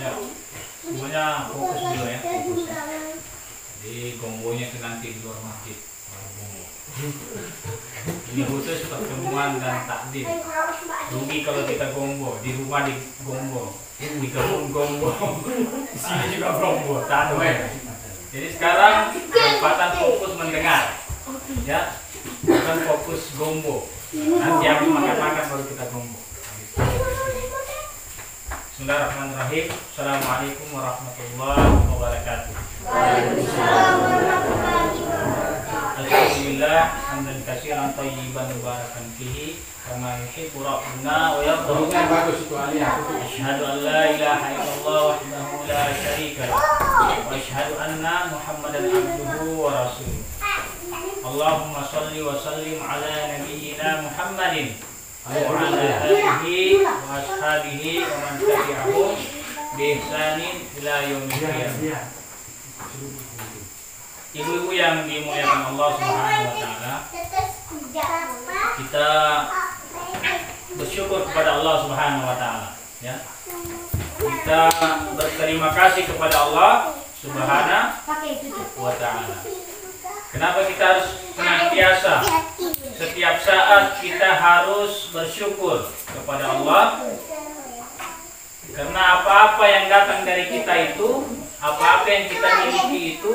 Ya, semuanya fokus dulu ya, fokus ya. Di gombonya itu nanti di luar masjid. Ini khusus pertemuan dan takdim. Rugi kalau kita gombo, di rumah di gombo, di kebun gombo, di sini juga gombo, tahu ya. Jadi sekarang kesempatan fokus mendengar, ya, bukan fokus gombo. Nanti habis makan-makan baru kita gombo. Bismillahirrahmanirrahim. Assalamualaikum warahmatullahi wabarakatuh. Waalaikumsalam warahmatullahi wabarakatuh. Alhamdulillah hamdan katsiran thayyiban mubarakan fihi kama yuhibbu rabbuna wa yarda. Asyhadu an la ilaha illallah wahdahu la syarika lah wa asyhadu anna Muhammadan abduhu wa rasuluh. Allahumma shalli wa sallim ala nabiyyina Muhammadin wa ala alihi wa ashabihi wa man tabi'ahum bi ihsanin ila yaumil qiyamah. Ibu-ibu yang dimuliakan Allah Subhanahu wa taala, kita bersyukur kepada Allah Subhanahu wa taala, ya. Kita berterima kasih kepada Allah Subhanahu wa taala. Kenapa kita harus senantiasa setiap saat kita harus bersyukur kepada Allah? Karena apa-apa yang datang dari kita itu, apa-apa yang kita miliki itu,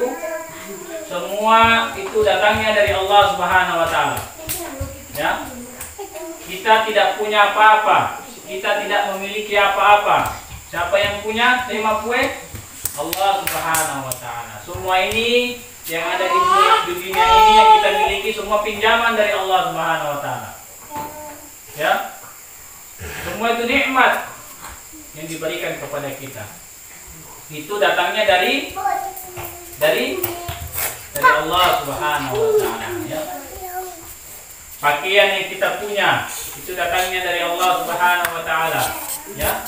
semua itu datangnya dari Allah Subhanahu wa taala. Ya. Kita tidak punya apa-apa, kita tidak memiliki apa-apa. Siapa yang punya? Terima kue? Allah Subhanahu wa taala. Semua ini yang ada di dunia ini yang kita miliki semua pinjaman dari Allah Subhanahu wa taala. Ya. Semua itu nikmat yang diberikan kepada kita. Itu datangnya dari Allah Subhanahu wa taala, ya. Pakaian yang kita punya itu datangnya dari Allah Subhanahu wa taala, ya.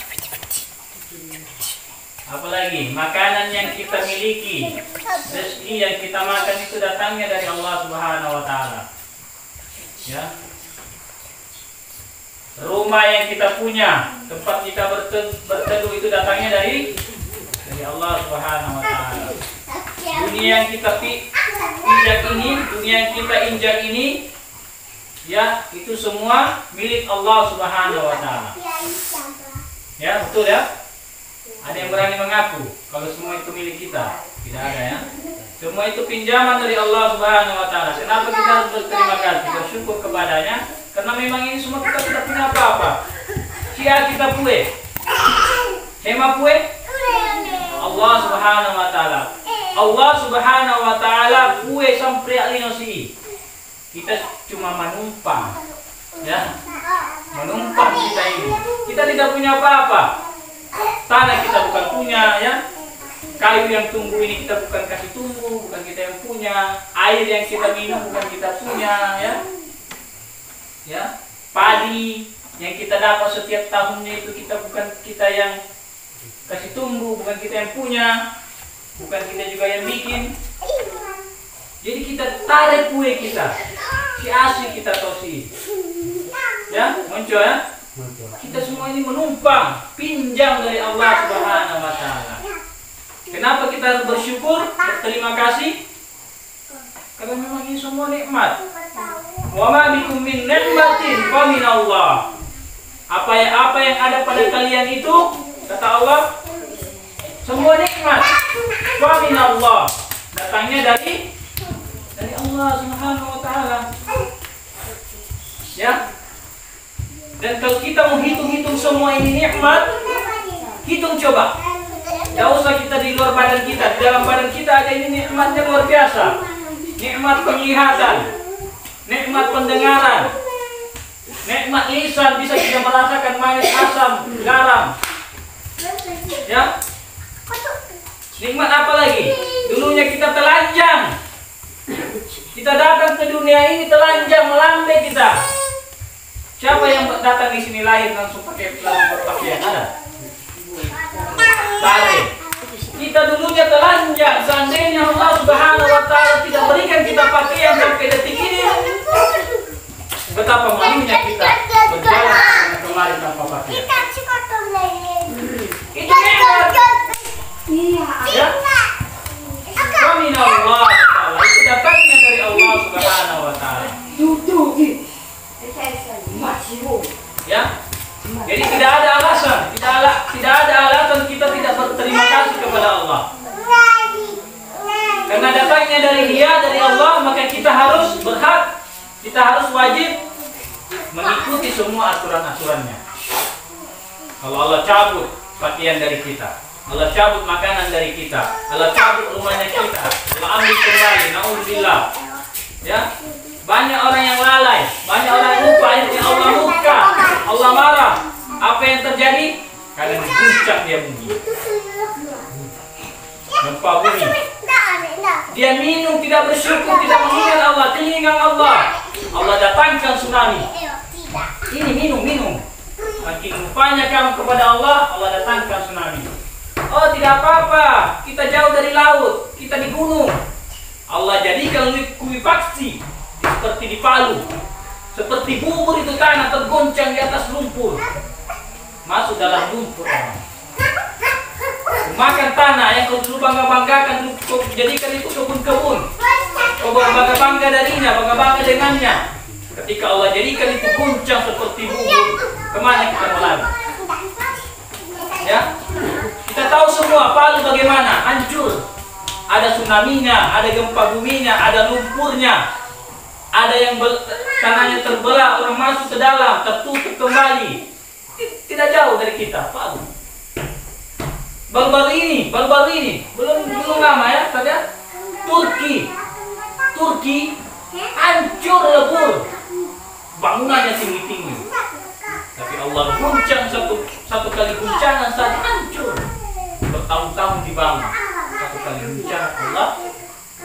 Apalagi makanan yang kita miliki, rezeki yang kita makan itu datangnya dari Allah Subhanahu wa taala. Ya. Rumah yang kita punya, tempat kita berteduh itu datangnya dari Allah Subhanahu wa taala. Dunia yang kita injak ini, dunia yang kita injak ini, ya, itu semua milik Allah Subhanahu wa taala. Ya, betul ya? Ada yang berani mengaku kalau semua itu milik kita? Tidak ada, ya. Semua itu pinjaman dari Allah Subhanahu wa taala. Kenapa kita harus berterima kasih, bersyukur kepadanya? Karena memang ini semua kita tidak punya apa-apa. Sia kita pue. Hema pue? Allah Subhanahu wa taala. Allah Subhanahu wa taala pue sampai alinosi. Kita cuma menumpang. Ya. Menumpang kita ini. Kita tidak punya apa-apa. Tanah kita bukan punya, ya. Kayu yang tumbuh ini kita bukan kasih tumbuh, bukan kita yang punya. Air yang kita minum bukan kita punya, ya. Ya. Padi yang kita dapat setiap tahunnya itu bukan kita yang kasih tumbuh, bukan kita yang punya, bukan kita juga yang bikin. Jadi kita tarik kue kita, si asli kita tosi, ya, muncul ya. Kita semua ini menumpang, pinjam dari Allah Subhanahu wa taala. Kenapa kita harus bersyukur, berterima kasih? Karena memang ini semua nikmat. Wa ma bikum min ni'matin fa min Allah. Apa yang ada pada kalian itu, kata Allah, semua nikmat fa min Allah. Datangnya dari Allah Subhanahu wa taala. Ya. Dan kalau kita mau hitung-hitung semua ini nikmat, hitung coba. Tidak usah kita di luar badan kita, di dalam badan kita ada ini nikmatnya luar biasa. Nikmat penglihatan, nikmat pendengaran, nikmat lisan, bisa kita merasakan manis, asam, garam. Ya. Nikmat apa lagi? Dulunya kita telanjang. Kita datang ke dunia ini telanjang, melambai kita. Siapa yang datang di sini lahir langsung pakai berpakaian? Ada? Tare. Kita dulunya telanjang. Seandainya Allah Subhanahu wa taala tidak berikan kita pakaian sampai detik ini, kita harus wajib mengikuti semua aturan-aturannya. Kalau Allah cabut pakaian dari kita, Allah cabut makanan dari kita, Allah cabut rumahnya kita, Allah ambil kembali, naudzubillah. Ya, banyak orang yang lalai, banyak orang yang lupa, akhirnya Allah murka, Allah marah. Apa yang terjadi? Karena diguncang dia bumi, gempa bumi. Dia minum, tidak bersyukur, tidak mengingat Allah, kelingan Allah. Allah datangkan tsunami. Ini minum. Makin lupanya kamu kepada Allah, Allah datangkan tsunami. Oh, tidak apa-apa, kita jauh dari laut, kita di gunung. Allah jadikan likuifaksi seperti di Palu, seperti bubur itu tanah tergoncang di atas lumpur, masuk dalam lumpur. Makan tanah yang kau dulu bangga-banggakan, kau jadikan itu kebun-kebun, kau bangga-bangga darinya, bangga-bangga dengannya. Ketika Allah jadikan itu goncang seperti bubur, kemana kita melari? Ya, kita tahu semua Palu bagaimana, hancur. Ada tsunami-nya, ada gempa buminya, ada lumpurnya, ada yang tanahnya terbelah, orang masuk ke dalam, tertutup kembali. Tidak jauh dari kita, Palu. Baru-baru ini, belum lama ya, saja Turki hancur lebur, bangunannya tinggi-tinggi. Tapi Allah guncang satu kali guncangan saja hancur. Bertahun-tahun dibangun, satu kali guncangan Allah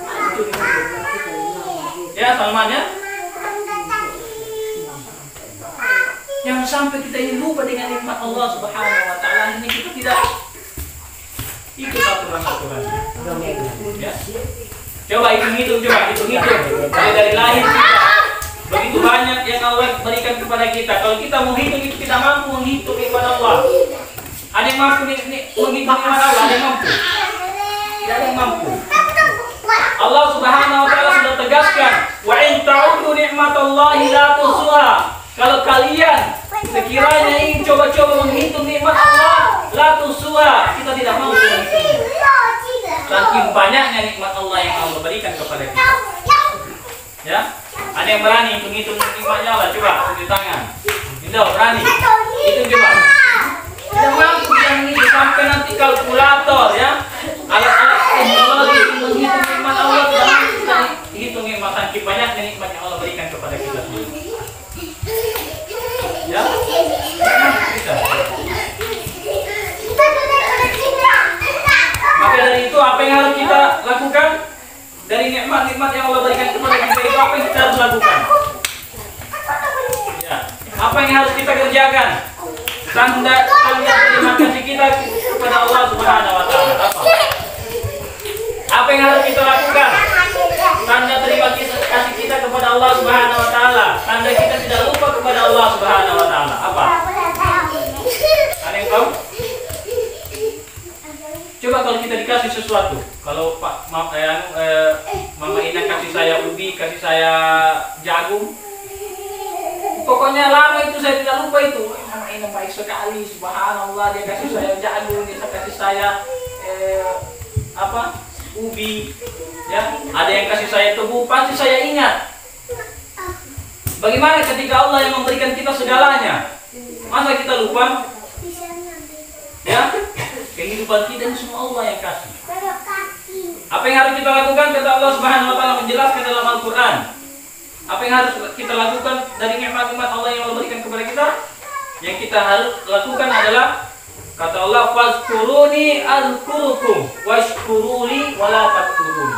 hancur. Ya, Salman ya. Jangan sampai kita ini lupa dengan nikmat Allah Subhanahu wa taala. Ini kita tidak ikut aturan-aturannya. Ya. Coba hitung-hitung. Dari lahir kita begitu banyak yang Allah berikan kepada kita. Kalau kita mau hitung itu kita mampu menghitung nikmat Allah. Ada yang mampu menghitung nikmat Allah, ada yang mampu. Tidak ada yang mampu. Allah Subhanahu wa taala sudah tegaskan, wa in ta'udu nikmatallahi la tuhsuha. Kalau kalian sekiranya ingin coba-coba menghitung nikmat Allah, la tuhsuha, kita tidak mampu menghitung. Saking banyaknya nikmat Allah yang Allah berikan kepada kita. Ya, ada yang berani menghitung nikmatnya Allah? Coba tunjuk tangan. Tidak berani. Itu coba. Tidak mampu yang ini sampai nanti kalkulator ya. Alat-alat teknologi menghitung nikmat Allah tidak mampu kita hitung nikmat saking banyaknya nikmat yang Allah berikan kepada kita. Ya, kita. Maka dari itu apa yang harus kita lakukan? Dari nikmat-nikmat yang Allah berikan kepada kita itu apa yang kita harus lakukan? Ya, apa yang harus kita kerjakan? Tanda terima kasih kita kepada Allah Subhanahu wa taala. Apa yang harus kita lakukan? Tanda terima kasih kita kepada Allah Subhanahu wa taala. Tanda kita tidak lupa kepada Allah Subhanahu wa taala. Apa? Ada yang tahu? Coba kalau kita dikasih sesuatu, kalau Mama Ina kasih saya ubi, kasih saya jagung, pokoknya lama itu saya tidak lupa itu. Mama Ina baik sekali, subhanallah, dia kasih saya jagung, dia kasih saya ubi, ya. Ada yang kasih saya tebu, pasti saya ingat. Bagaimana ketika Allah yang memberikan kita segalanya, masa kita lupa? Ya. Kehidupan kita ini semua Allah yang kasih. Apa yang harus kita lakukan? Kata Allah Subhanahu wa taala menjelaskan dalam Al-Qur'an. Apa yang harus kita lakukan dari nikmat-nikmat Allah yang Allah berikan kepada kita? Yang kita harus lakukan adalah kata Allah, fazkuruni azkurukum washkuruli wala takfurun.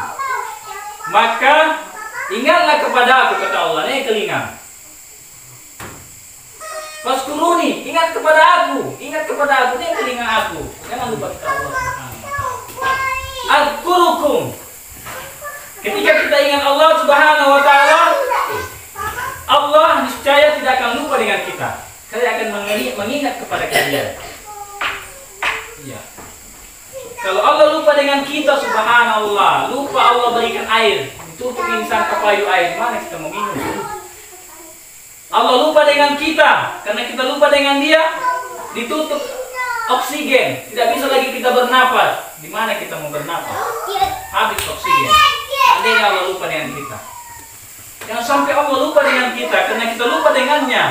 Maka ingatlah kepada aku, kata Allah. Ini kelingan. Fazkuruni, ingat kepada aku, ini telinga aku. Jangan lupa kita Allah Subhanahu wa taala. Azkurukum. Ketika kita ingat Allah Subhanahu wa taala, Allah niscaya tidak akan lupa dengan kita. Saya akan mengingat kepada kalian. Iya. Kalau Allah lupa dengan kita, subhanallah, lupa Allah berikan air, ditutup insan ke payu air, mana kita mau minum? Allah lupa dengan kita, karena kita lupa dengan Dia, ditutup oksigen, tidak bisa lagi kita bernapas. Di mana kita mau bernapas? Habis oksigen. Andainya Allah lupa dengan kita. Jangan sampai Allah lupa dengan kita karena kita lupa dengannya.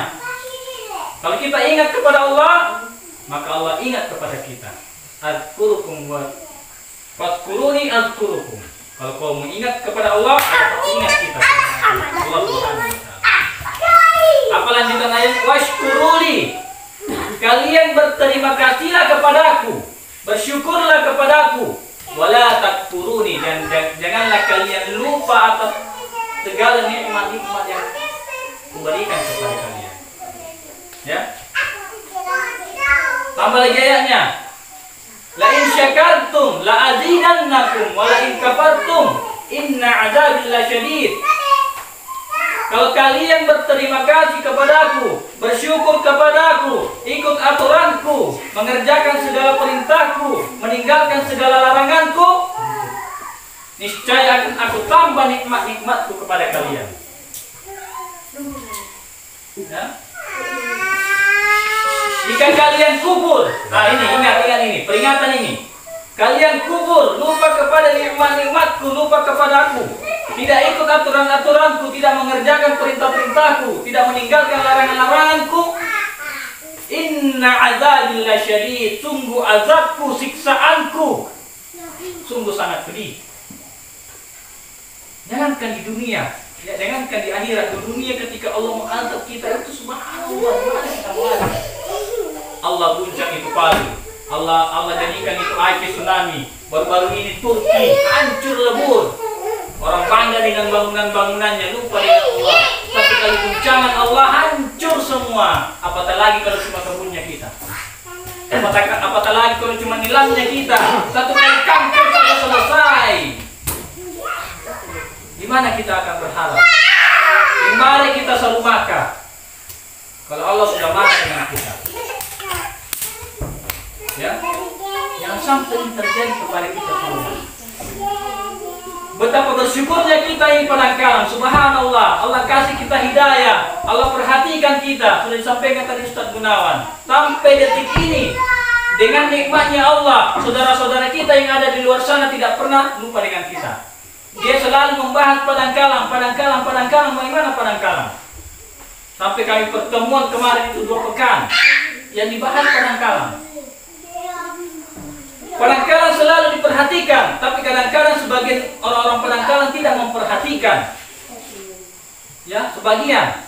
Kalau kita ingat kepada Allah, maka Allah ingat kepada kita. Adkurukum wa fadkuruni adkurukum. Kalau kau mengingat kepada Allah, Allah ingat kita. Allah Subhanahu wa ta'ala. Apa lanjutan ayat? Washkuruli. Kalian berterima kasihlah kepadaku, bersyukurlah kepadaku. Wala takfuruni, dan janganlah kalian lupa atas segala nikmat-nikmat yang kuberikan kepada kalian. Ya. Tambah lagi ayatnya. La in syakartum la azidannakum wa la in kafartum inna adzabi lasyadid. Kalau kalian berterima kasih kepadaku, bersyukur kepadaku, ikut aturanku, mengerjakan segala perintahku, meninggalkan segala laranganku, niscaya akan aku tambah nikmat-nikmatku kepada kalian. Ya? Jika kalian kubur, nah ini ingat ini, peringatan ini. Kalian kubur, lupa kepada nikmat-nikmatku, lupa kepadaku, tidak ikut aturan-aturanku, tidak mengerjakan perintah-perintahku, tidak meninggalkan larangan-laranganku. Inna azabil lasyadid, sungguh azabku, siksaanku sungguh sangat pedih. Jangankan di dunia, ya, jangankan di akhirat, di dunia ketika Allah mengazab kita itu subhanallah, gimana kita mengazab? Allah guncang itu Palu, Allah jadikan itu Aceh tsunami, baru-baru ini Turki hancur lebur. Orang bangga dengan bangunan-bangunannya, lupa dengan Allah. Satu kali guncangan Allah hancur semua. Apatah lagi kalau cuma kebunnya kita. Apatah lagi kalau cuma nilamnya kita. Satu kali kanker sudah selesai. Di mana kita akan berharap? Di mana kita selalu makan? Kalau Allah sudah makan dengan kita. Ya, yang sampai terjadi kepada kita semua. Betapa bersyukurnya kita ini kadang-kadang. Subhanallah, Allah kasih kita hidayah, Allah perhatikan kita. Sudah disampaikan tadi Ustaz Gunawan. Sampai detik ini, dengan nikmatnya Allah, saudara-saudara kita yang ada di luar sana tidak pernah lupa dengan kita. Dia selalu membahas Padangkalang, bagaimana Padangkalang. Sampai kami pertemuan kemarin itu 2 pekan, yang dibahas Padangkalang. Padangkalang selalu diperhatikan, tapi kadang-kadang sebagian orang-orang Padangkalang tidak memperhatikan. Ya, sebagian.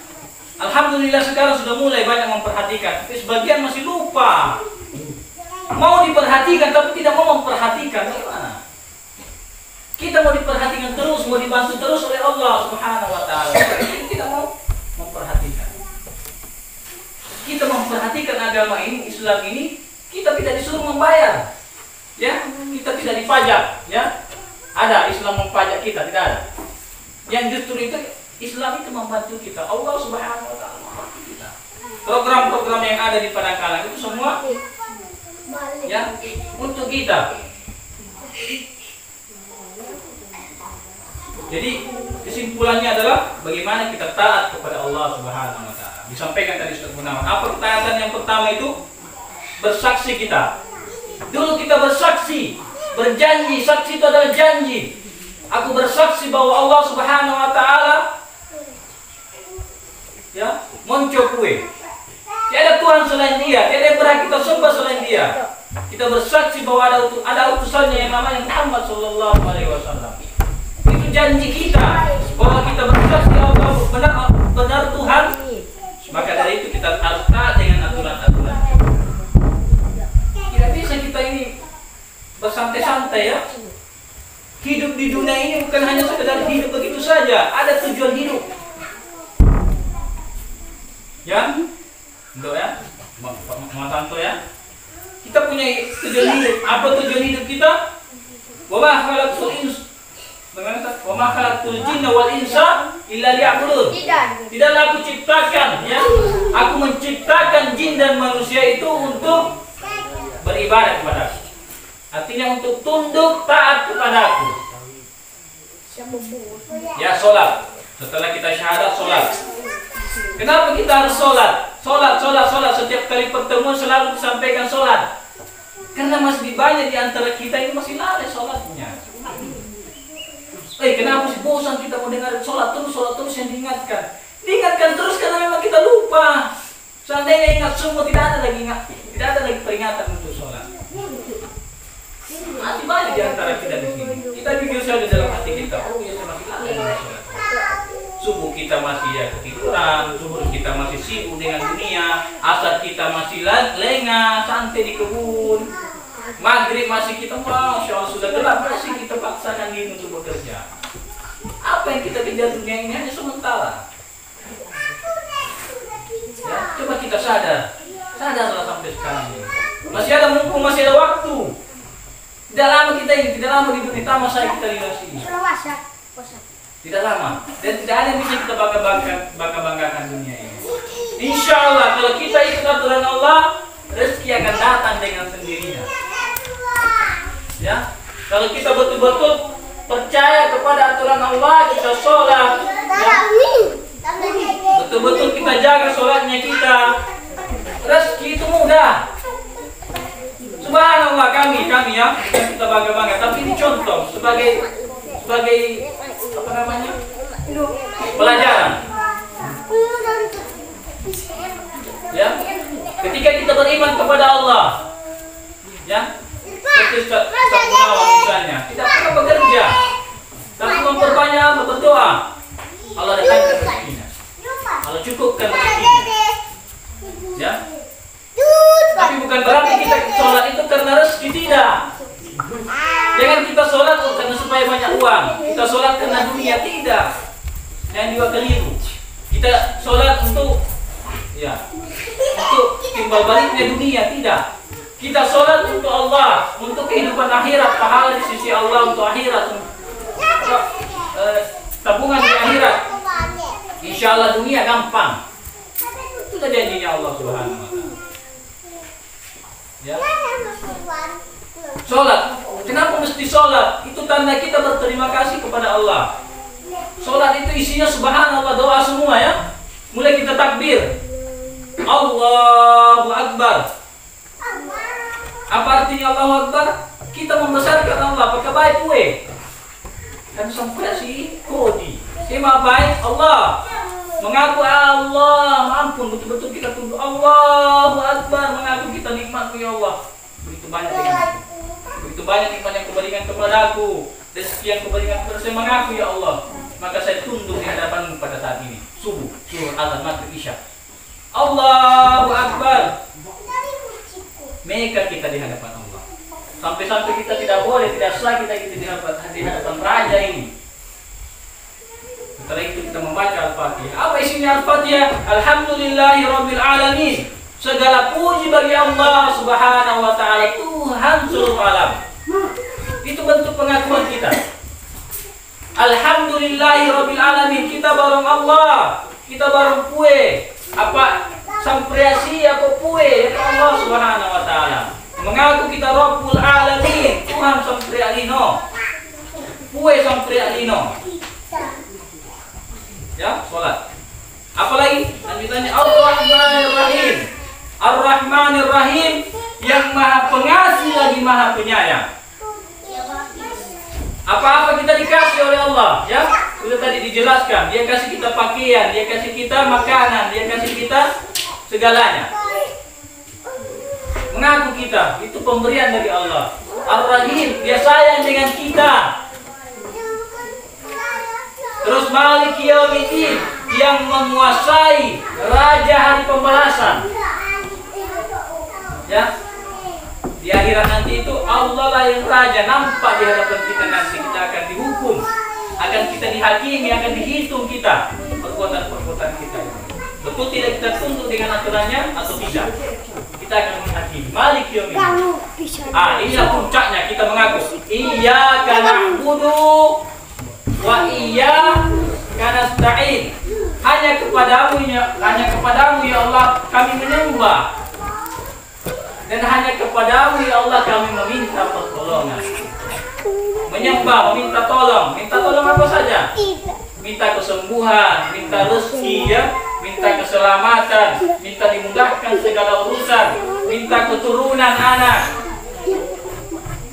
Alhamdulillah sekarang sudah mulai banyak memperhatikan, tapi sebagian masih lupa. Mau diperhatikan tapi tidak mau memperhatikan. Bagaimana? Kita mau diperhatikan terus, mau dibantu terus oleh Allah Subhanahu wa ta'ala. Kita tidak mau memperhatikan. Kita memperhatikan agama ini, Islam ini, kita tidak disuruh membayar. Ya, kita tidak dipajak, ya. Ada Islam mempajak kita, tidak ada. Yang justru itu Islam itu membantu kita. Allah Subhanahu wa ta'ala membantu kita. Program-program yang ada di Padangkalang itu semua ya untuk kita. Jadi kesimpulannya adalah bagaimana kita taat kepada Allah Subhanahu wa ta'ala. Disampaikan tadi Ustaz Gunawan. Apa ketaatan yang pertama itu? Bersaksi kita. Dulu kita bersaksi, berjanji, saksi itu adalah janji. Aku bersaksi bahwa Allah Subhanahu wa ta'ala ya, mencukui. Tiada Tuhan selain Dia, tiada yang berhak kita sembah selain Dia. Kita bersaksi bahwa ada utusannya yang namanya Muhammad sallallahu alaihi wasallam. Itu janji kita bahwa kita bersaksi Allah benar Tuhan. Maka dari itu kita harus taat dengan aturan-aturan. Tidak bisa kita ini bersantai-santai ya. Hidup di dunia ini bukan hanya sekedar hidup begitu saja, ada tujuan hidup. Ya, untuk ya, Mas Santo ya. Kita punya tujuan hidup. Apa tujuan hidup kita? Wa ma khalaqtul jinna wal insa illa liya'budun. Tidaklah aku ciptakan ya. Aku menciptakan jin dan manusia itu untuk beribadah kepadaku. Artinya untuk tunduk taat kepadaku. Ya, sholat. Setelah kita syahadat, sholat. Kenapa kita harus sholat? Sholat. Setiap kali pertemuan selalu disampaikan sholat. Karena masih banyak di antara kita ini masih lalai sholatnya. Kenapa sih bosan kita mau dengar sholat terus yang diingatkan? Diingatkan terus karena memang kita lupa. Seandainya ingat semua, tidak ada lagi peringatan untuk sholat. Masih banyak di antara kita di sini. Kita pikir saja dalam hati kita, oh ya saya masih ada sholat. Subuh kita masih ya ketiduran, zuhur kita masih sibuk dengan dunia, asar kita masih lengah, santai di kebun, maghrib masih kita, masya Allah sudah gelap, masih kita paksakan diri untuk bekerja. Apa yang kita kejar dunia ini hanya sementara. Ya, coba kita sadarlah sampai sekarang ini. Masih ada mumpung, masih ada waktu. Tidak lama kita ini, tidak lama di dunia masa kita di sini. Tidak lama, dan tidak ada yang bisa kita banggakan dunia ini. Insya Allah kalau kita ikut aturan Allah, rezeki akan datang dengan sendirinya. Ya, kalau kita betul-betul percaya kepada aturan Allah, kita sholat, ya, betul-betul kita jaga sholatnya kita, rezeki itu mudah. Subhanallah kami ya, kita bangga-bangga, tapi ini contoh sebagai apa namanya, pelajaran. Ya, ketika kita beriman kepada Allah, ya, seperti Ustaz misalnya, tidak perlu bekerja, tapi memperbanyak berdoa, Allah datangkan rezekinya, Allah cukupkan rezekinya. Ya, tapi bukan berarti kita sholat itu karena rezeki, tidak. Jangan kita sholat karena supaya banyak uang, kita sholat karena dunia, tidak. Yang juga keliru. Kita sholat untuk timbal baliknya dunia, tidak. Kita sholat untuk Allah, untuk kehidupan akhirat, pahala di sisi Allah untuk akhirat, tabungan di akhirat. Insya Allah dunia gampang. Itu janjinya Allah Subhanahu wa Ta'ala. Ya. Sholat, kenapa mesti sholat? Itu tanda kita berterima kasih kepada Allah. Sholat itu isinya subhanallah, doa semua ya. Mulai kita takbir, Allahu Akbar. Apa artinya Allahu Akbar? Kita membesarkan Allah, pakai baik kue. Dan sampai si kodi, sema baik Allah. Mengaku Allah, ampun, betul-betul kita tunduk. Allahu Akbar, mengaku kita nikmat ya Allah. Begitu banyak nikmat yang kau berikan kepadaku, rezeki yang kau berikan kepada saya, mengaku ya Allah, maka saya tunduk di hadapanmu pada saat ini. Subuh, zuhur, azan, maghrib, isya. Allahu Akbar. Maka kita di hadapan Allah. Sampai-sampai kita tidak boleh, tidak sah kita di hadapan raja ini. Setelah itu kita membaca Al-Fatihah. Apa isinya Al-Fatihah? Alhamdulillahirabbil alamin. Segala puji bagi Allah Subhanahu wa Ta'ala, Tuhan seluruh alam. Itu bentuk pengakuan kita. Alhamdulillahirabbil alamin. Kita bareng Allah, kita bareng kue. Apa sampriasi apa kue Allah Subhanahu wa Ta'ala. Mengaku kita Rabbul alamin, Tuhan samprialino. Kue samprialino. Ya, sholat. Apalagi lanjutannya Ar-Rahmanir Rahim. Ar-Rahmanir Rahim, yang maha pengasih lagi maha penyayang. Apa-apa kita dikasih oleh Allah, ya. Sudah tadi dijelaskan, dia kasih kita pakaian, dia kasih kita makanan, dia kasih kita segalanya. Mengaku kita, itu pemberian dari Allah. Ar-Rahim, dia sayang dengan kita. Terus Malik Yaumiddin, yang menguasai, raja hari pembalasan. Ya, di akhirat nanti itu Allah lah yang raja, nampak di hadapan kita nanti, kita akan dihukum, akan kita dihakimi, akan dihitung kita perbuatan-perbuatan kita. Betul tidak kita tunduk dengan aturannya atau tidak? Kita akan dihakimi. Malik Yaumiddin. Inilah puncaknya kita mengaku Iyyaka na'budu wa iyyaka nasta'in. Hanya kepadamu ya Allah kami menyembah. Dan hanya kepadamu ya Allah kami meminta pertolongan. Menyembah, meminta tolong. Minta tolong apa saja? Minta kesembuhan, minta rezeki ya, minta keselamatan, minta dimudahkan segala urusan, minta keturunan anak.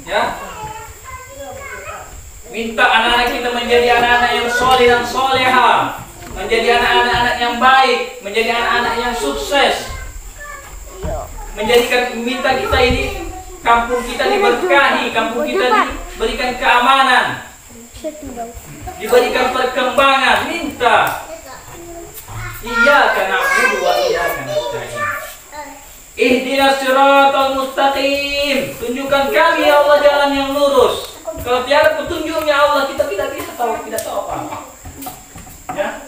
Ya. Minta anak-anak kita menjadi anak-anak yang soleh dan soleha, menjadi anak-anak yang baik, menjadi anak-anak yang sukses. Minta kita ini, kampung kita diberkahi, kampung kita diberikan keamanan, diberikan perkembangan. Minta. Iyyaka na'budu wa iyyaka nasta'in. Ihdinas siratal mustaqim. Tunjukkan kami ya Allah jalan yang lurus. Kalau tiada petunjuknya Allah, kita tidak bisa tahu, tidak tahu apa-apa. Ya.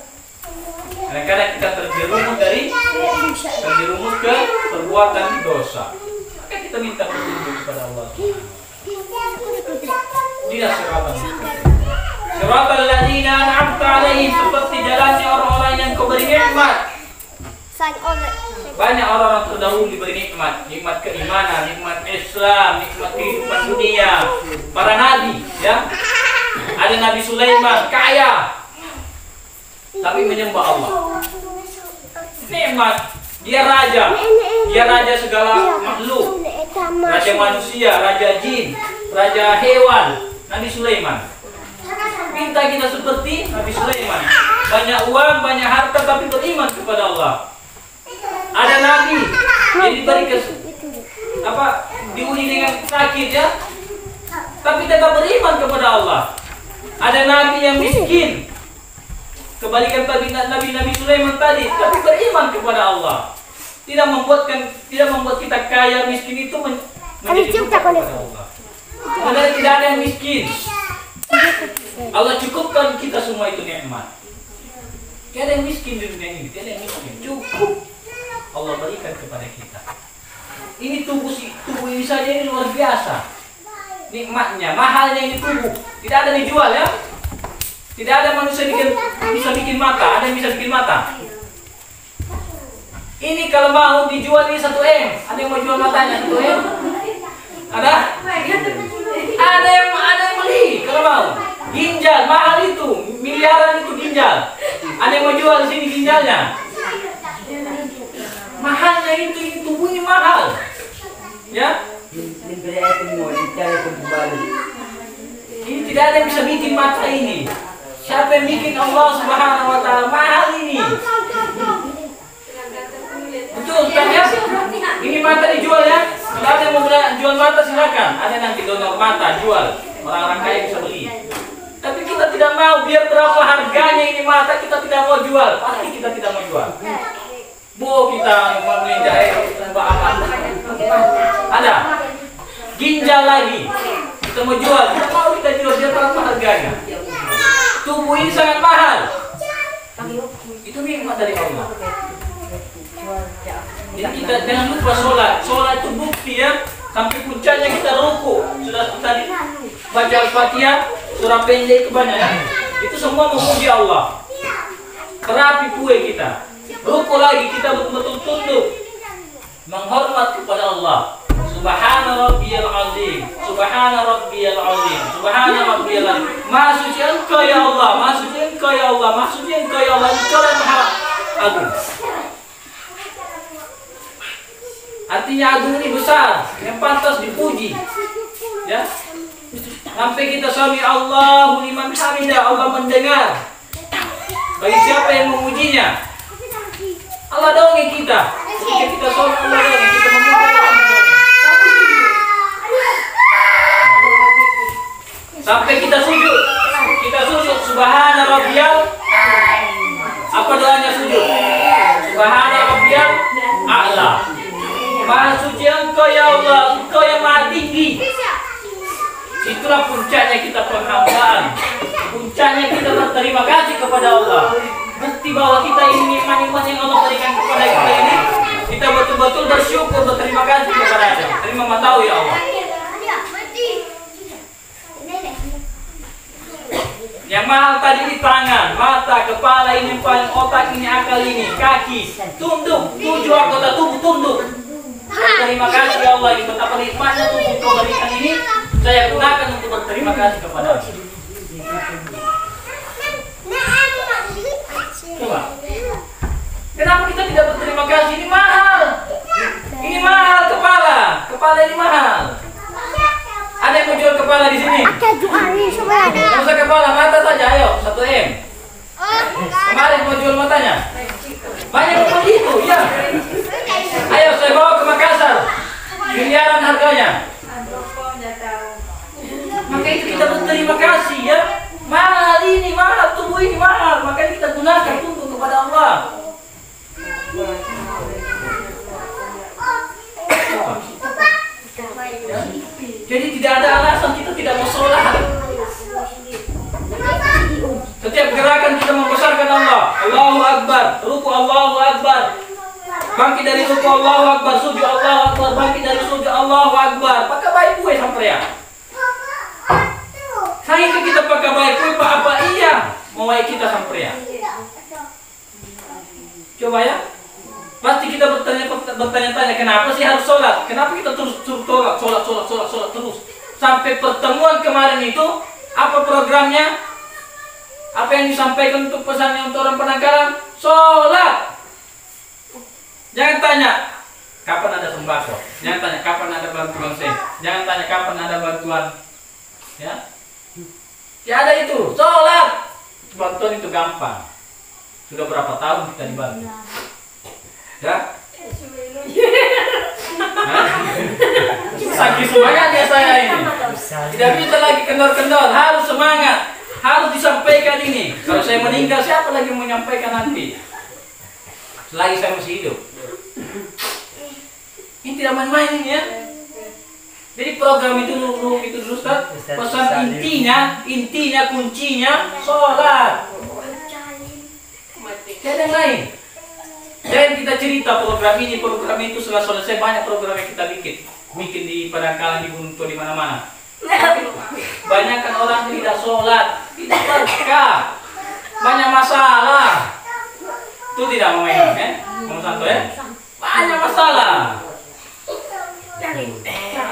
Kadang-kadang kita terjerumus ke perbuatan dosa. Maka kita minta petunjuk kepada Allah. Ihdinas siratal mustaqim. Siratal ladzina an'amta 'alaihim, seperti jalannya orang-orang yang Kau beri nikmat. Banyak orang-orang terdahulu diberi nikmat, nikmat keimanan, nikmat Islam, nikmat kehidupan dunia. Para nabi, ya. Ada Nabi Sulaiman, kaya, tapi menyembah Allah. Nikmat, dia raja segala makhluk, raja manusia, raja jin, raja hewan. Nabi Sulaiman. Minta kita seperti Nabi Sulaiman, banyak uang, banyak harta, tapi beriman kepada Allah. Ada nabi yang diberi diuji dengan sakit, ya, tapi tetap beriman kepada Allah. Ada nabi yang miskin, kebalikan tadi Nabi Sulaiman tadi, tapi beriman kepada Allah. Tidak membuat kita kaya, miskin itu menjadi lupa kepada Allah. Padahal tidak ada yang miskin. Allah cukupkan kita semua itu nikmat. Tidak ada yang miskin di dunia ini, tidak ada yang miskin. Cukup Allah berikan kepada kita. Ini tubuh ini saja ini luar biasa. Nikmatnya, mahalnya ini tubuh. Tidak ada dijual, ya. Tidak ada manusia bisa bikin mata. Ada yang bisa bikin mata. Ini kalau mau dijual ini 1M. Ada yang mau jual matanya 1M? Ada? Ada yang beli kalau mau. Ginjal mahal itu, miliaran itu ginjal. Ada yang mau jual di sini ginjalnya? Mahalnya itu tubuh ini mahal. Ya? Ini tidak ada yang bisa bikin mata ini. Siapa yang bikin? Allah Subhanahu wa Ta'ala. Mahal ini. Betul kan, ya? Ini mata dijual, ya. Kalau ada yang mau jual mata silakan. Ada nanti donor mata jual. Orang-orang kaya bisa beli. Tapi kita tidak mau, biar berapa harganya ini mata, kita tidak mau jual. Pasti kita tidak mau jual. Kita menginjai ada ginjal lagi. Kita mau jual, tidak mau kita jual, biar berapa harganya. Tubuh ini sangat mahal. Itu nikmat dari Allah. Jadi kita jangan lupa sholat. Sholat itu bukti, ya. Sampai puncaknya kita ruku. Sudah tadi baca Al-Fatihah, surah pendek kebanyakan. Itu semua memuji Allah. Terapi kue kita. Ruku lagi kita betul-betul tunduk, menghormat kepada Allah. Subhana rabbiyal azim, subhana rabbiyal azim, subhana rabbiyal azim. Maha suci Engkau ya Allah, maha suci Engkau ya Allah, maha suci Engkau ya Allah, Engkau yang maha agung. Artinya agung ini besar, yang pantas dipuji. Ya. Sampai kita sami Allahu liman hamidah, Allah mendengar. Bagi siapa yang memujinya. Allah dongeng kita. Ketika kita sholat, Allah dongeng, kita memuji Allah dongeng. Sampai kita sujud. Kita sujud subhana rabbiyal. Apa doanya sujud? Subhana rabbiyal a'la. Maha suci Engkau ya Allah, Engkau yang maha tinggi. Itulah puncaknya kita penghambaan. Puncaknya kita berterima kasih kepada Allah. Bukti bahwa kita ini nikmat-nikmat yang Allah berikan kepada kita ini, kita betul-betul bersyukur, berterima kasih kepada-Nya. Terima tahu ya Allah. Yang mahal tadi di tangan, mata, kepala ini, paling otak ini, akal ini, kaki, tunduk, 7 anggota tubuh tunduk. Terima kasih ya Allah, ini betapa nikmatnya tubuh Kau berikan ini, saya gunakan untuk berterima kasih kepada-Nya. Coba. Kenapa kita tidak berterima kasih? Ini mahal. Ini mahal kepala. Kepala ini mahal. Ada yang mau jual kepala di sini? Ada jual ini sebenarnya. mau jual matanya? Banyak yang begitu, ya. Ayo saya bawa ke Makassar. Miliaran harganya. Maka itu kita berterima kasih ya. Mahal ini, mahal tubuh ini mahal. Maka kita gunakan tunggu kepada Allah. Jadi tidak ada alasan kita tidak mau sholat. Setiap gerakan kita membesarkan Allah. Allahu Akbar, ruku Allahu Akbar. Bangkit dari ruku Allahu Akbar, sujud Allahu Akbar, bangkit dari sujud Allahu Akbar. Pakai baik kue sampai ya. Saya kita pakai baik kue apa iya mau baik kita sampai ya. Coba ya. Pasti kita bertanya-tanya kenapa sih harus sholat? Kenapa kita terus sholat terus? Sampai pertemuan kemarin itu apa programnya? Apa yang disampaikan untuk pesannya untuk orang Penangkalan? Sholat. Jangan tanya kapan ada sembako. Jangan tanya kapan ada bantuan sen. Jangan tanya kapan ada bantuan. Ya. Tiada itu. Sholat. Bantuan itu gampang. Sudah berapa tahun kita dibantu? Ya. Saking semangatnya saya ini. Tidak bisa lagi kendor-kendor. Harus semangat. Harus disampaikan ini. Kalau saya meninggal, siapa lagi yang menyampaikan nanti? Selagi saya masih hidup. Ini tidak main-main ini ya. Jadi program itu dulu Ustaz. Pesan intinya kuncinya sholat. Tidak ada yang lain. Jangan kita cerita program itu setelah selesai banyak program yang kita bikin di Penangkalan, di Gunung Tua, di mana-mana. Banyakkan orang tidak sholat, tidak berkah, banyak masalah. Itu tidak mau main, ya? Mau santo ya? Banyak masalah.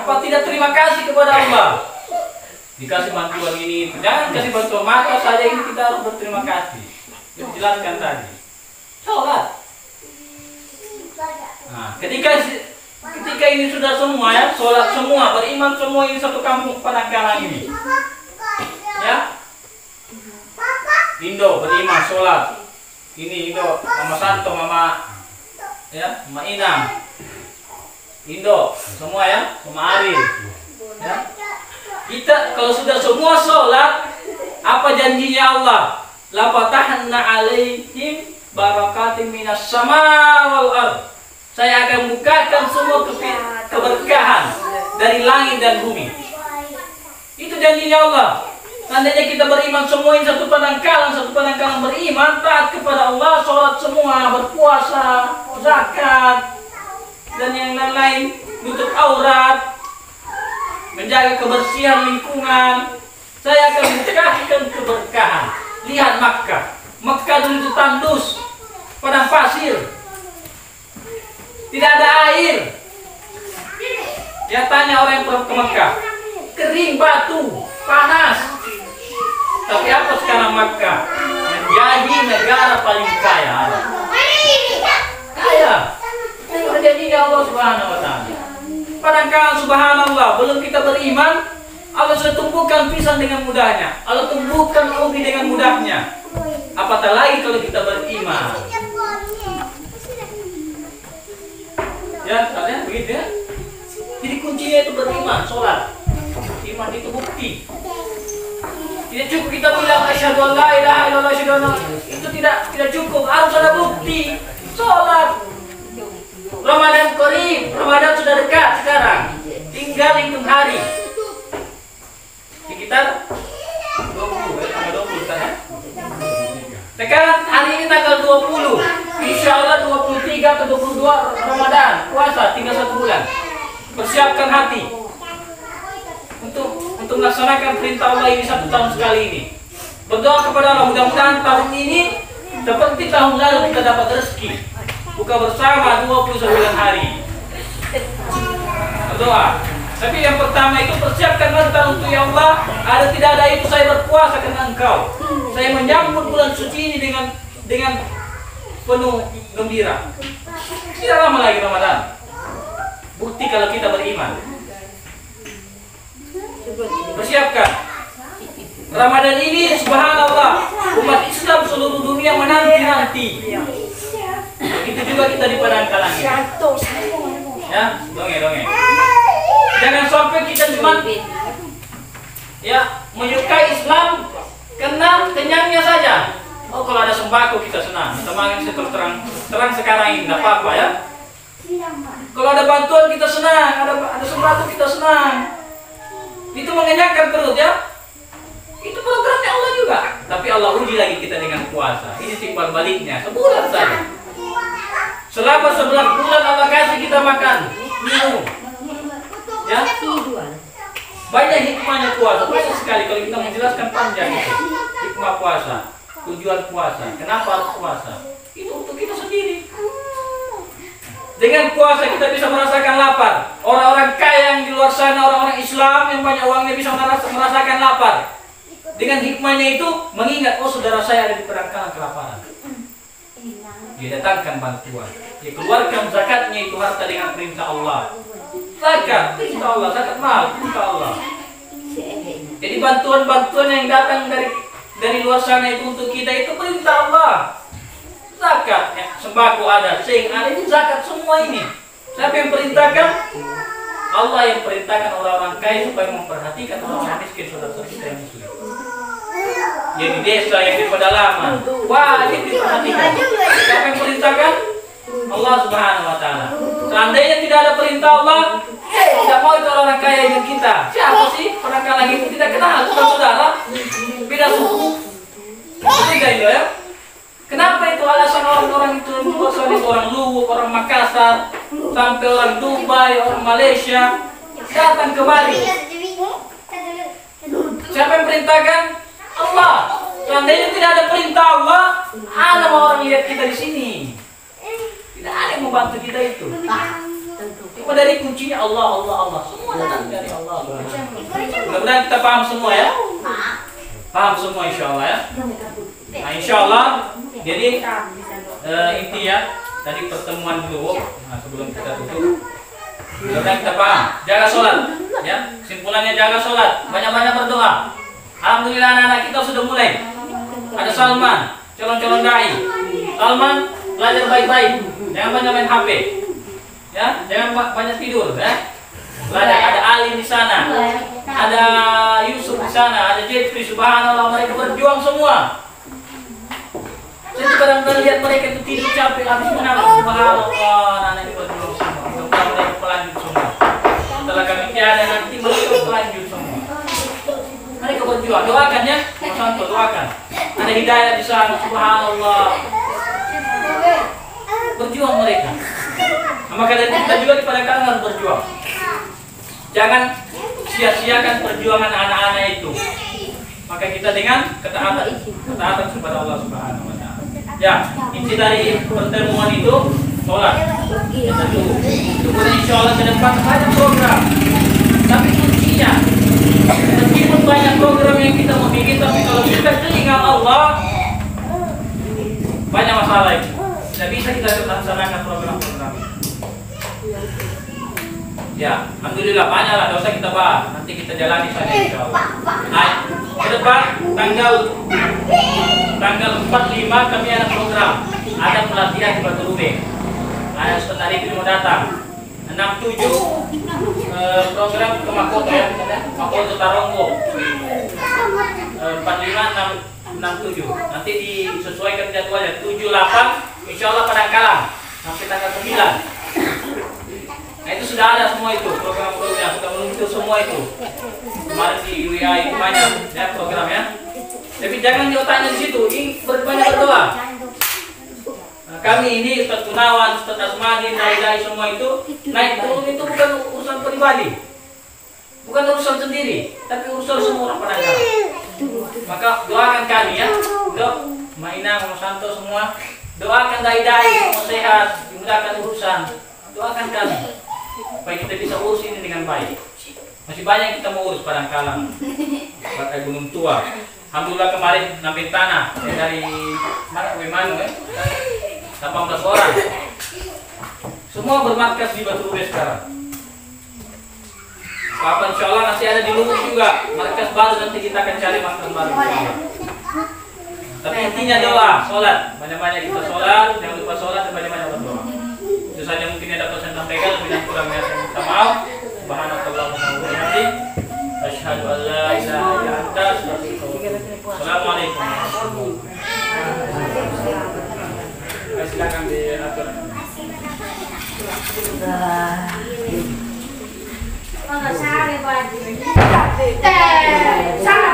Apa tidak terima kasih kepada Allah? Dikasih bantuan ini, jangan kasih bantuan maka saja ini kita harus berterima kasih. Dijelaskan tadi. Sholat. Nah, ketika ini sudah semua ya, sholat semua, beriman semua ini satu kampung Penangkalan ini. Ya. Indo beriman sholat. Ini Indo, Mama Santo, Mama Inang. Indo, semua ya, Mama Ari. Ya. Kita kalau sudah semua sholat, apa janjinya Allah? La fatahna alaihim barakatim minas sama wal ard. Saya akan bukakan semua keberkahan dari langit dan bumi. Itu janjinya Allah. Seandainya kita beriman semua ini satu Penangkalan beriman, taat kepada Allah, sholat semua, berpuasa, zakat, dan yang lain-lain, nutup aurat, menjaga kebersihan lingkungan. Saya akan bukakan keberkahan. Lihat Makkah. Makkah dulu itu tandus, padang pasir. Tidak ada air. Ya tanya orang yang pernah ke Makkah. Kering batu, panas. Tapi apa sekarang Makkah? Menjadi negara paling kaya. Kaya. Itu janjinya Allah Subhanahu wa taala. Padahal subhanallah, belum kita beriman, Allah sudah tumbuhkan pisang dengan mudahnya. Allah tumbuhkan ubi dengan mudahnya. Apatah lagi kalau kita beriman. Ya, kalian begitu ya. Jadi kuncinya itu beriman, sholat. Iman itu bukti. Tidak cukup kita bilang asyhadu an la ilaha illallah asyhadu anna, itu tidak cukup, harus ada bukti. Sholat. Ramadan qarib, Ramadan sudah dekat sekarang. Tinggal hitung hari. Sekitar 20 kan ya? Sekarang hari ini tanggal 20. Insya Allah 23 atau 22 Ramadan puasa, tinggal 1 bulan. Persiapkan hati untuk melaksanakan perintah Allah ini 1 tahun sekali ini. Berdoa kepada Allah, mudah-mudahan tahun ini seperti tahun lalu kita dapat rezeki. Buka bersama 29 hari. Berdoa. Tapi yang pertama itu persiapkan mental untuk ya Allah. Ada tidak ada itu saya berpuasa karena Engkau. Saya menyambut bulan suci ini dengan penuh gembira. Tidak lama lagi Ramadan. Bukti kalau kita beriman. Persiapkan. Ramadan ini subhanallah Umat Islam seluruh dunia menanti-nanti. Begitu juga kita di padang kalangit. Ya, dongeng. Jangan sampai kita cuma ya menyukai Islam karena kenyangnya saja. Oh, kalau ada sembako kita senang. Semakin terang sekarang ini tidak apa-apa ya. Kalau ada bantuan kita senang, ada sembako kita senang. Itu mengenyangkan perut ya. Itu programnya Allah juga. Tapi Allah uji lagi kita dengan puasa. Ini timbal baliknya sebulan saja. Selama 11 bulan Allah kasih kita makan, minum. Ya. Banyak hikmahnya puasa. Banyak sekali kalau kita menjelaskan panjang itu. Hikmah puasa, tujuan puasa, kenapa harus puasa? Itu untuk kita sendiri. Dengan puasa kita bisa merasakan lapar. Orang-orang kaya yang di luar sana, orang-orang Islam yang banyak uangnya bisa merasakan lapar. Dengan hikmahnya itu mengingat, oh saudara saya ada di perangkalan kelaparan. Dia datangkan bantuan. Dia keluarkan zakatnya itu harta dengan perintah Allah. Zakat, perintah Allah, zakat mal, perintah Allah. Jadi bantuan-bantuan yang datang dari luar sana itu untuk kita itu perintah Allah. Zakat, ya, sembako ada, sing ada, itu zakat semua ini. Siapa yang perintahkan? Allah yang perintahkan orang-orang kaya supaya memperhatikan orang-orang miskin, saudara-saudara kita yang muslim. Yang di desa, yang di pedalaman, wajib diperhatikan. Siapa yang perintahkan? Allah Subhanahu Wa Taala. Seandainya tidak ada perintah Allah, tidak mau itu orang kaya dengan kita. Siapa sih orang kaya itu tidak kenal, saudara? Beda suku. Tidak itu ya. Kenapa itu alasan orang-orang itu orang Luwuk, orang Makassar, sampai orang Dubai, orang Malaysia datang ke Bali? Siapa yang perintahkan? Allah. Seandainya tidak ada perintah Allah, ada orang lihat kita di sini. Tidak ada yang membantu kita itu. Cuma dari kuncinya Allah. Semua datang dari Allah. Mudah-mudahan kita paham semua ya. Paham semua insya Allah ya. Nah insya Allah. Jadi intinya tadi pertemuan dulu. Nah, sebelum kita tutup, mudah-mudahan kita paham. Jaga sholat. Ya. Kesimpulannya jaga sholat. Banyak-banyak berdoa. Alhamdulillah anak-anak kita sudah mulai. Ada Salman, calon-calon dai. Salman belajar baik-baik. Jangan banyak main HP. Ya, jangan banyak tidur ya. Belajar. Ada Ali di sana. Ada Yusuf di sana, ada Jeffrey, subhanallah, mereka berjuang semua. Saya tuh kadang-kadang lihat mereka itu tidur capek habis menangis. Subhanallah, anak-anak ini berjuang semua. Semoga mereka pelanjut semua. Setelah kami tiada nanti mereka pelanjut semua. Mereka berjuang, doakan ya, Mas Santo, doakan. Ada hidayah di sana, subhanallah. Berjuang mereka. Maka dari kita juga di Padang Kalang harus berjuang. Jangan sia-siakan perjuangan anak-anak itu. Maka kita dengan ketaatan kepada Allah Subhanahu Wa Taala. Ya, inti dari pertemuan itu sholat. Kemudian insya Allah ke depan banyak program. Tapi kuncinya, meskipun banyak program yang kita mau bikin, tapi kalau kita teringat Allah, banyak masalah itu. Tidak bisa kita laksanakan program-program. Ya, alhamdulillah banyak lah, dosa kita bahas. Nanti kita jalani saja insya Allah. Nah, ke depan tanggal 4-5 kami ada program. Ada pelatihan di Batu Rubeng. Ada Ustaz Arifin mau datang. 6-7 program ke Makoto ya, Makoto Taronggo. 45-6-7. Nanti disesuaikan jadwalnya. 7-8 insya Allah Padang Kalang sampai tanggal 9. Nah itu sudah ada semua itu program-programnya, sudah meluncur semua itu. Kemarin di WA itu banyak ya programnya. Tapi jangan di otaknya di situ, ini banyak berdoa. Nah, kami ini Ustaz Gunawan, Ustaz Asmadi, Dai semua itu naik turun itu bukan urusan pribadi, bukan urusan sendiri, tapi urusan semua orang Padang Kalang. Maka doakan kami ya, Dok, Maina, Mas Santo semua, doakan Dai semua sehat, dimudahkan urusan, doakan kami. Supaya kita bisa urus ini dengan baik. Masih banyak kita mau urus Padang Kalang, Batai Gunung Tua. Alhamdulillah kemarin ngambil tanah dari mana 18 orang. Semua bermarkas di Batu Rubeng sekarang. Kapan insya Allah nanti ada di Luwuk juga markas baru, nanti kita akan cari markas baru. Tapi intinya doa, sholat. Banyak-banyak kita sholat, jangan lupa sholat dan banyak-banyak berdoa. Itu saja mungkin yang dapat saya sampaikan. Lebih dan kurangnya saya minta maaf. Subhanakallahumma wa bihamdik, asyhadu an la ilaha illa anta, astaghfiruka wa atubu ilaik. Assalamualaikum warahmatullahi wabarakatuh. Silakan diatur. Sangat